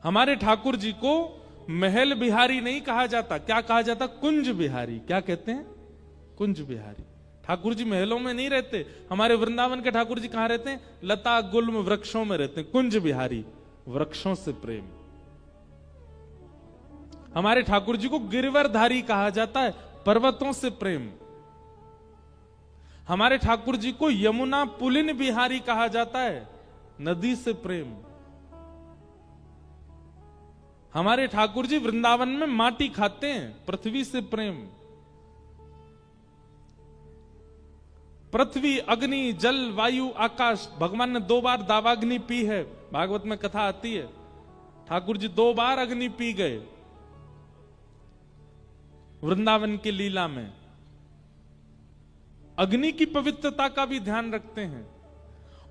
हमारे ठाकुर जी को महल बिहारी नहीं कहा जाता, क्या कहा जाता? कुंज बिहारी। क्या कहते हैं? कुंज बिहारी। ठाकुर जी महलों में नहीं रहते। हमारे वृंदावन के ठाकुर जी कहां रहते हैं? लता गुल्म वृक्षों में रहते हैं। कुंज बिहारी, वृक्षों से प्रेम। हमारे ठाकुर जी को गिरवरधारी कहा जाता है, पर्वतों से प्रेम। हमारे ठाकुर जी को यमुना पुलिन बिहारी कहा जाता है, नदी से प्रेम। हमारे ठाकुर जी वृंदावन में माटी खाते हैं, पृथ्वी से प्रेम। पृथ्वी, अग्नि, जल, वायु, आकाश, भगवान ने 2 बार दावाग्नि पी है। भागवत में कथा आती है, ठाकुर जी 2 बार अग्नि पी गए वृंदावन की लीला में। अग्नि की पवित्रता का भी ध्यान रखते हैं।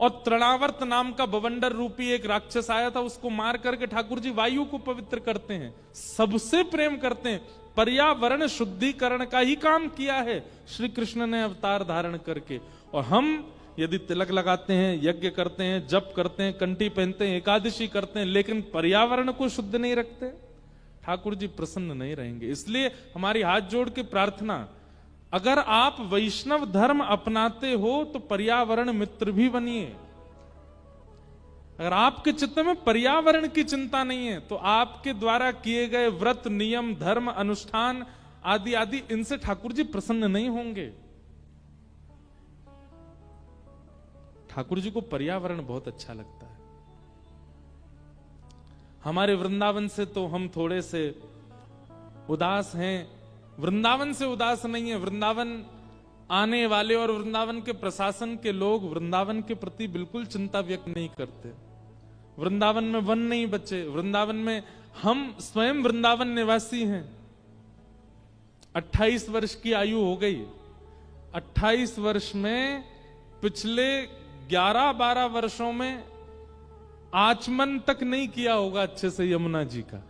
और तृणावर्त नाम का बवंडर रूपी एक राक्षस आया था, उसको मार करके ठाकुर जी वायु को पवित्र करते हैं, सबसे प्रेम करते हैं। पर्यावरण शुद्धिकरण का ही काम किया है श्री कृष्ण ने अवतार धारण करके। और हम यदि तिलक लगाते हैं, यज्ञ करते हैं, जप करते हैं, कंठी पहनते हैं, एकादशी करते हैं, लेकिन पर्यावरण को शुद्ध नहीं रखते, ठाकुर जी प्रसन्न नहीं रहेंगे। इसलिए हमारी हाथ जोड़ के प्रार्थना, अगर आप वैष्णव धर्म अपनाते हो तो पर्यावरण मित्र भी बनिए। अगर आपके चित्त में पर्यावरण की चिंता नहीं है तो आपके द्वारा किए गए व्रत, नियम, धर्म, अनुष्ठान आदि आदि, इनसे ठाकुर जी प्रसन्न नहीं होंगे। ठाकुर जी को पर्यावरण बहुत अच्छा लगता है। हमारे वृंदावन से तो हम थोड़े से उदास हैं। वृंदावन से उदास नहीं है, वृंदावन आने वाले और वृंदावन के प्रशासन के लोग वृंदावन के प्रति बिल्कुल चिंता व्यक्त नहीं करते। वृंदावन में वन नहीं बचे, वृंदावन में हम स्वयं वृंदावन निवासी हैं। 28 वर्ष की आयु हो गई। 28 वर्ष में पिछले 11-12 वर्षों में आचमन तक नहीं किया होगा अच्छे से यमुना जी का।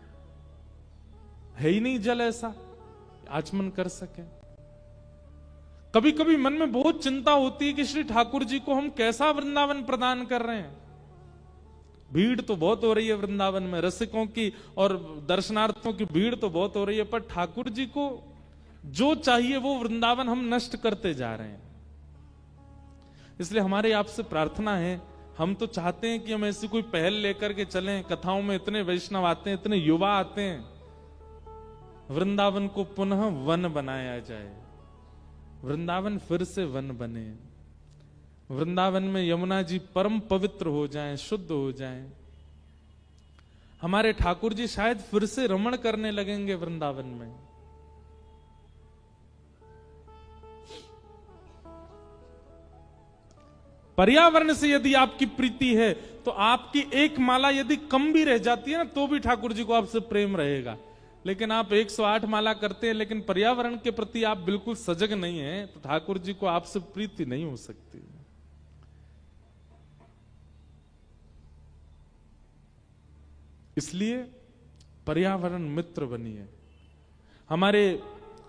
है ही नहीं जल ऐसा आचमन कर सके। कभी कभी मन में बहुत चिंता होती है कि श्री ठाकुर जी को हम कैसा वृंदावन प्रदान कर रहे हैं। भीड़ तो बहुत हो रही है वृंदावन में, रसिकों की और दर्शनार्थियों की भीड़ तो बहुत हो रही है, पर ठाकुर जी को जो चाहिए वो वृंदावन हम नष्ट करते जा रहे हैं। इसलिए हमारे आपसे प्रार्थना है, हम तो चाहते हैं कि हम ऐसी कोई पहल लेकर के चलें। कथाओं में इतने वैष्णव आते हैं, इतने युवा आते हैं, वृंदावन को पुनः वन बनाया जाए, वृंदावन फिर से वन बने, वृंदावन में यमुना जी परम पवित्र हो जाएं, शुद्ध हो जाएं। हमारे ठाकुर जी शायद फिर से रमण करने लगेंगे वृंदावन में। पर्यावरण से यदि आपकी प्रीति है तो आपकी एक माला यदि कम भी रह जाती है ना, तो भी ठाकुर जी को आपसे प्रेम रहेगा। लेकिन आप 108 माला करते हैं लेकिन पर्यावरण के प्रति आप बिल्कुल सजग नहीं हैं, तो ठाकुर जी को आपसे प्रीति नहीं हो सकती। इसलिए पर्यावरण मित्र बनिए। हमारे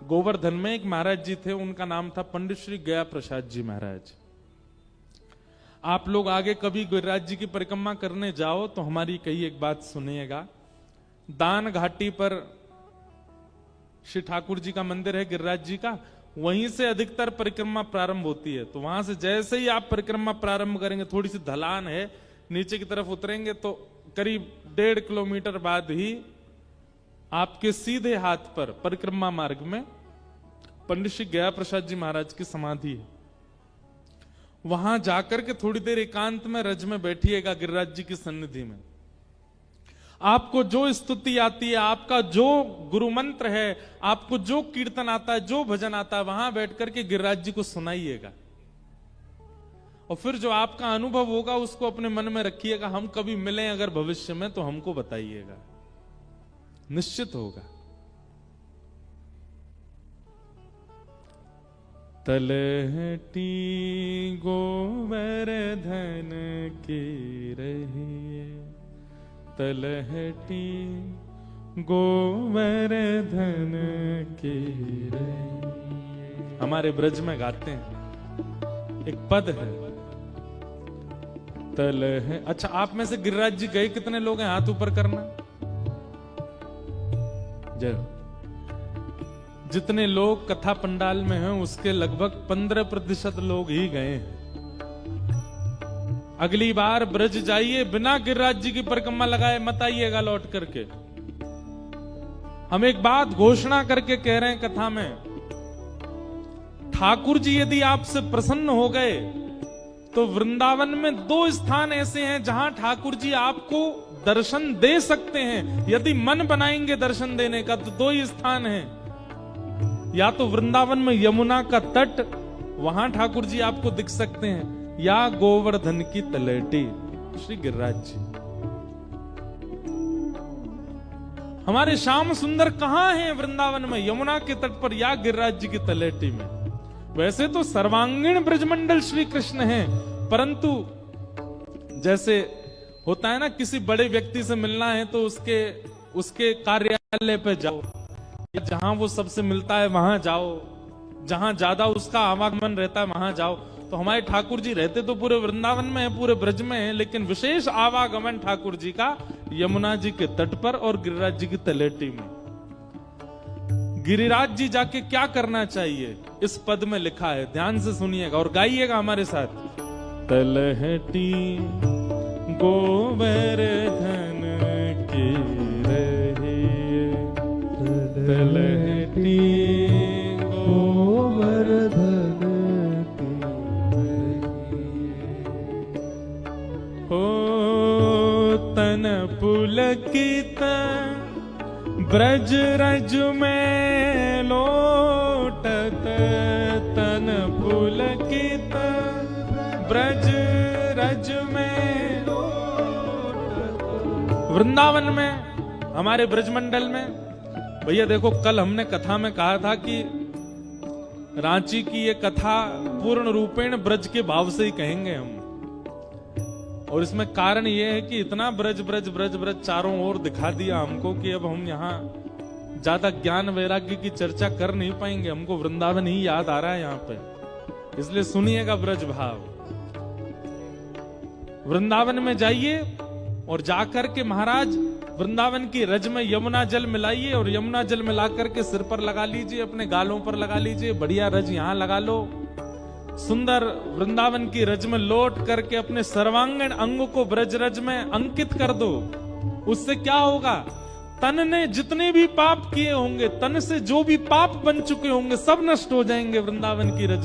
गोवर्धन में एक महाराज जी थे, उनका नाम था पंडित श्री गया प्रसाद जी महाराज। आप लोग आगे कभी गिरिराज जी की परिक्रमा करने जाओ तो हमारी कही एक बात सुनिएगा। दान घाटी पर श्री ठाकुर जी का मंदिर है, गिरिराज जी का, वहीं से अधिकतर परिक्रमा प्रारंभ होती है। तो वहां से जैसे ही आप परिक्रमा प्रारंभ करेंगे, थोड़ी सी ढलान है, नीचे की तरफ उतरेंगे तो करीब 1.5 किलोमीटर बाद ही आपके सीधे हाथ पर परिक्रमा मार्ग में पंडित श्री गया प्रसाद जी महाराज की समाधि है। वहां जाकर के थोड़ी देर एकांत में रज में बैठिएगा गिरिराज जी की सन्निधि में। आपको जो स्तुति आती है, आपका जो गुरु मंत्र है, आपको जो कीर्तन आता है, जो भजन आता है, वहां बैठ करके गिरिराज जी को सुनाइएगा। और फिर जो आपका अनुभव होगा उसको अपने मन में रखिएगा। हम कभी मिलें अगर भविष्य में तो हमको बताइएगा, निश्चित होगा। तलहटी गोवर्धन की रहिए, तलहटी गोवर्धन की रहिए। हमारे ब्रज में गाते हैं, एक पद है तलह। अच्छा, आप में से गिरिराज जी गए कितने लोग हैं? हाथ ऊपर करना। जय हो। जितने लोग कथा पंडाल में हैं उसके लगभग 15% लोग ही गए हैं। अगली बार ब्रज जाइए, बिना गिरिराज जी की परिक्रमा लगाए मत आइएगा लौट करके। हम एक बात घोषणा करके कह रहे हैं कथा में, ठाकुर जी यदि आपसे प्रसन्न हो गए तो वृंदावन में 2 स्थान ऐसे हैं जहां ठाकुर जी आपको दर्शन दे सकते हैं। यदि मन बनाएंगे दर्शन देने का तो 2 ही स्थान हैं, या तो वृंदावन में यमुना का तट, वहां ठाकुर जी आपको दिख सकते हैं, या गोवर्धन की तलेटी श्री गिरिराज जी। हमारे श्याम सुंदर कहां हैं वृंदावन में? यमुना के तट पर या गिरिराज जी की तलेटी में। वैसे तो सर्वांगीण ब्रजमंडल श्री कृष्ण हैं, परंतु जैसे होता है ना, किसी बड़े व्यक्ति से मिलना है तो उसके कार्यालय पे जाओ, या जहां वो सबसे मिलता है वहां जाओ, जहां ज्यादा उसका आवागमन रहता है वहां जाओ। तो हमारे ठाकुर जी रहते तो पूरे वृंदावन में है, पूरे ब्रज में है, लेकिन विशेष आवागमन ठाकुर जी का यमुना जी के तट पर और गिरिराज जी की तलेटी में। गिरिराज जी जाके क्या करना चाहिए इस पद में लिखा है, ध्यान से सुनिएगा और गाइएगा हमारे साथ। तलहटी गोवर्धन की रही, तलहटी गोवर्धन हो, तन पुलकित ब्रज रज में लोटत, तन पुलकित ब्रज रज में लोटत। वृंदावन में, हमारे ब्रजमंडल में, भैया देखो कल हमने कथा में कहा था कि रांची की ये कथा पूर्ण रूपेण ब्रज के भाव से ही कहेंगे हम। और इसमें कारण यह है कि इतना ब्रज ब्रज ब्रज ब्रज चारों ओर दिखा दिया हमको कि अब हम यहाँ ज्यादा ज्ञान वैराग्य की चर्चा कर नहीं पाएंगे, हमको वृंदावन ही याद आ रहा है यहाँ पे। इसलिए सुनिएगा ब्रज भाव। वृंदावन में जाइए और जाकर के महाराज वृंदावन की रज में यमुना जल मिलाइए और यमुना जल मिला करके सिर पर लगा लीजिए, अपने गालों पर लगा लीजिए, बढ़िया रज यहाँ लगा लो। सुंदर वृंदावन की रज में लौट करके अपने सर्वांगीण अंग को ब्रज रज में अंकित कर दो। उससे क्या होगा? तन ने जितने भी पाप किए होंगे, तन से जो भी पाप बन चुके होंगे, सब नष्ट हो जाएंगे वृंदावन की रज